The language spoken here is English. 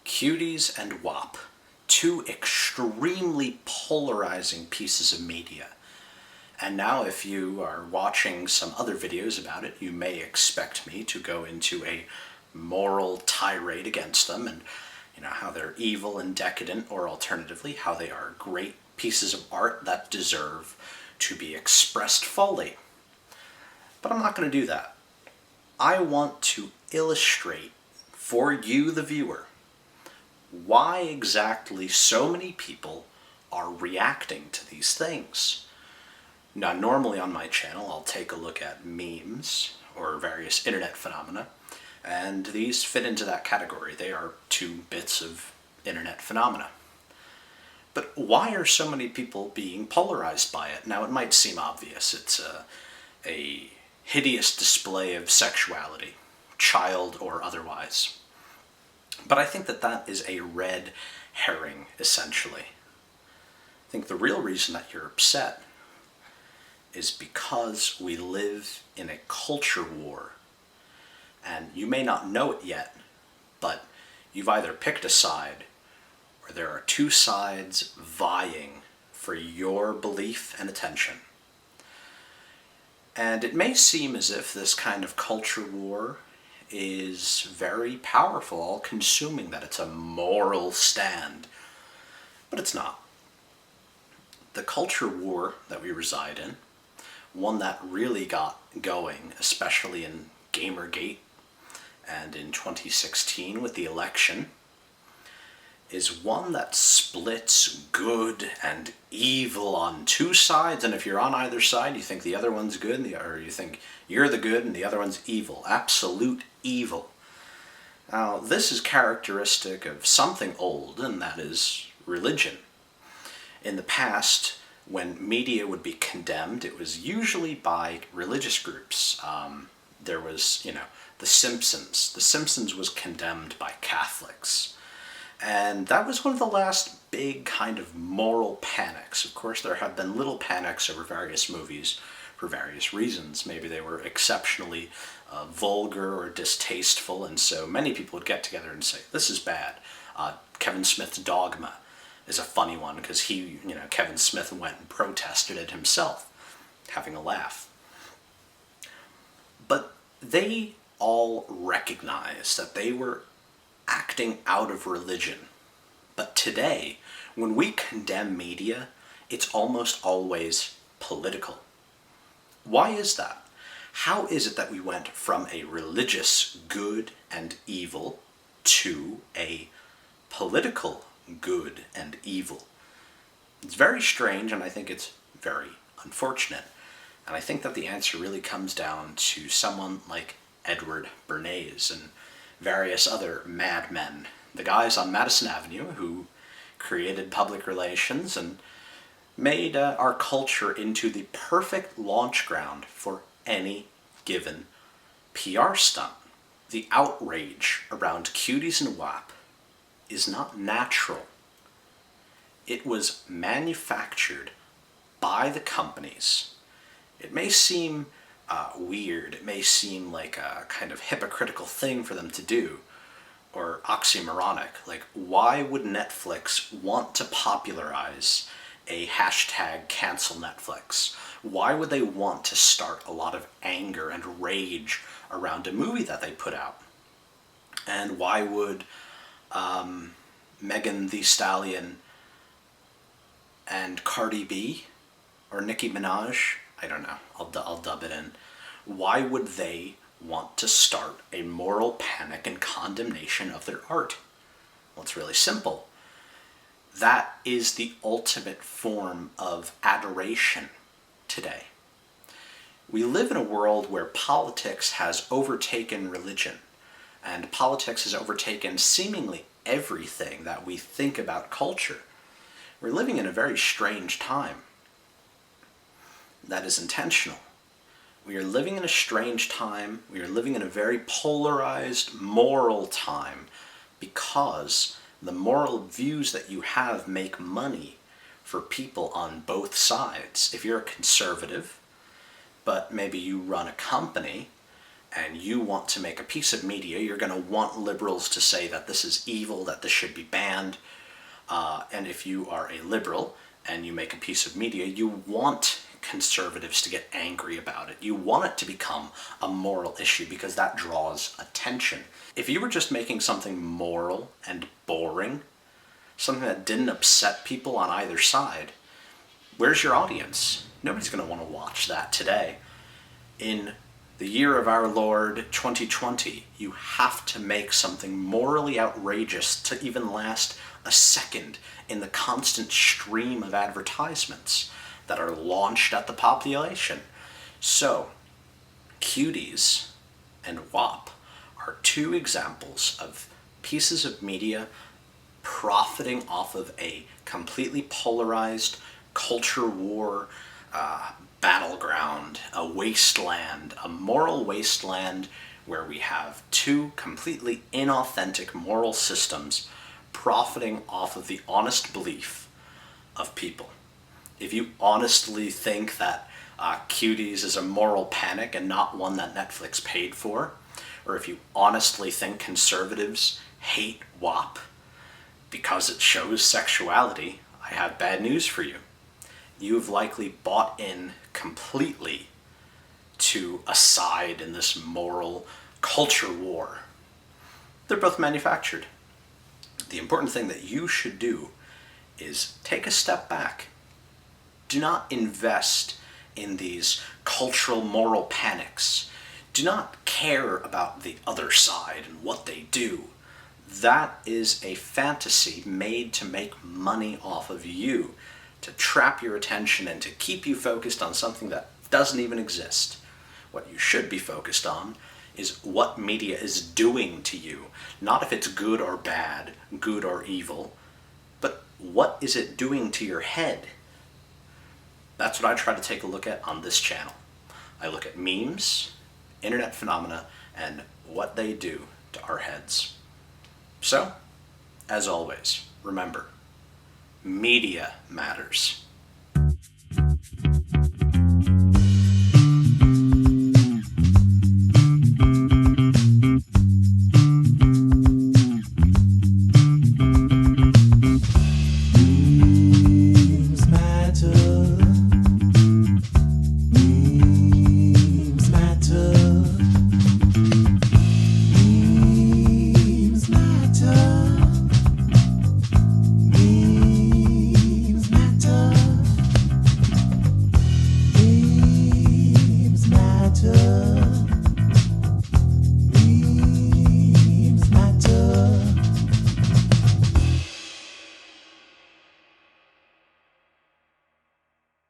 Cuties and WAP, two extremely polarizing pieces of media. And now if you are watching some other videos about it, you may expect me to go into a moral tirade against them and how they're evil and decadent, or alternatively, how they are great pieces of art that deserve to be expressed fully. But I'm not going to do that. I want to illustrate for you, the viewer, why exactly so many people are reacting to these things. Now, normally on my channel, I'll take a look at memes or various internet phenomena, and these fit into that category. They are two bits of internet phenomena. But why are so many people being polarized by it? Now, it might seem obvious. It's a hideous display of sexuality, child or otherwise. But I think that that is a red herring, essentially. I think the real reason that you're upset is because we live in a culture war. And you may not know it yet, but you've either picked a side, or there are two sides vying for your belief and attention. And it may seem as if this kind of culture war is very powerful, all-consuming, that it's a moral stand. But it's not. The culture war that we reside in, one that really got going, especially in Gamergate and in 2016 with the election, is one that splits good and evil on two sides. And if you're on either side, you think the other one's good, or you think you're the good and the other one's evil. Absolute evil. Now, this is characteristic of something old, and that is religion. In the past, when media would be condemned, it was usually by religious groups. There was, The Simpsons. The Simpsons was condemned by Catholics. And that was one of the last big kind of moral panics. Of course, there have been little panics over various movies for various reasons. Maybe they were exceptionally vulgar or distasteful, and so many people would get together and say, this is bad. Kevin Smith's Dogma is a funny one, because Kevin Smith went and protested it himself, having a laugh. But they all recognized that they were acting out of religion. But today, when we condemn media, it's almost always political. Why is that? How is it that we went from a religious good and evil to a political good and evil? It's very strange, and I think it's very unfortunate. And I think that the answer really comes down to someone like Edward Bernays and various other madmen. The guys on Madison Avenue who created public relations and made our culture into the perfect launch ground for any given PR stunt. The outrage around Cuties and WAP is not natural. It was manufactured by the companies. It may seem weird, it may seem like a kind of hypocritical thing for them to do, or oxymoronic. Like, why would Netflix want to popularize a hashtag cancel Netflix? Why would they want to start a lot of anger and rage around a movie that they put out? And why would Megan Thee Stallion and Cardi B, or Nicki Minaj, I don't know, I'll dub it in. Why would they want to start a moral panic and condemnation of their art? Well, it's really simple. That is the ultimate form of adoration today. We live in a world where politics has overtaken religion, and politics has overtaken seemingly everything that we think about culture. We're living in a very strange time. That is intentional. We are living in a strange time. We are living in a very polarized moral time, because the moral views that you have make money for people on both sides. If you're a conservative, but maybe you run a company and you want to make a piece of media, you're going to want liberals to say that this is evil, that this should be banned. And if you are a liberal and you make a piece of media, you want conservatives to get angry about it. You want it to become a moral issue because that draws attention. If you were just making something moral and boring, something that didn't upset people on either side, where's your audience? Nobody's going to want to watch that today. In the year of our Lord 2020, you have to make something morally outrageous to even last a second in the constant stream of advertisements that are launched at the population. So, Cuties and WAP are two examples of pieces of media profiting off of a completely polarized culture war battleground, a wasteland, a moral wasteland where we have two completely inauthentic moral systems profiting off of the honest belief of people. If you honestly think that Cuties is a moral panic and not one that Netflix paid for, or if you honestly think conservatives hate WAP because it shows sexuality, I have bad news for you. You've likely bought in completely to a side in this moral culture war. They're both manufactured. The important thing that you should do is take a step back. Do not invest in these cultural moral panics. Do not care about the other side and what they do. That is a fantasy made to make money off of you, to trap your attention and to keep you focused on something that doesn't even exist. What you should be focused on is what media is doing to you. Not if it's good or bad, good or evil, but what is it doing to your head? That's what I try to take a look at on this channel. I look at memes, internet phenomena, and what they do to our heads. So, as always, remember, media matters.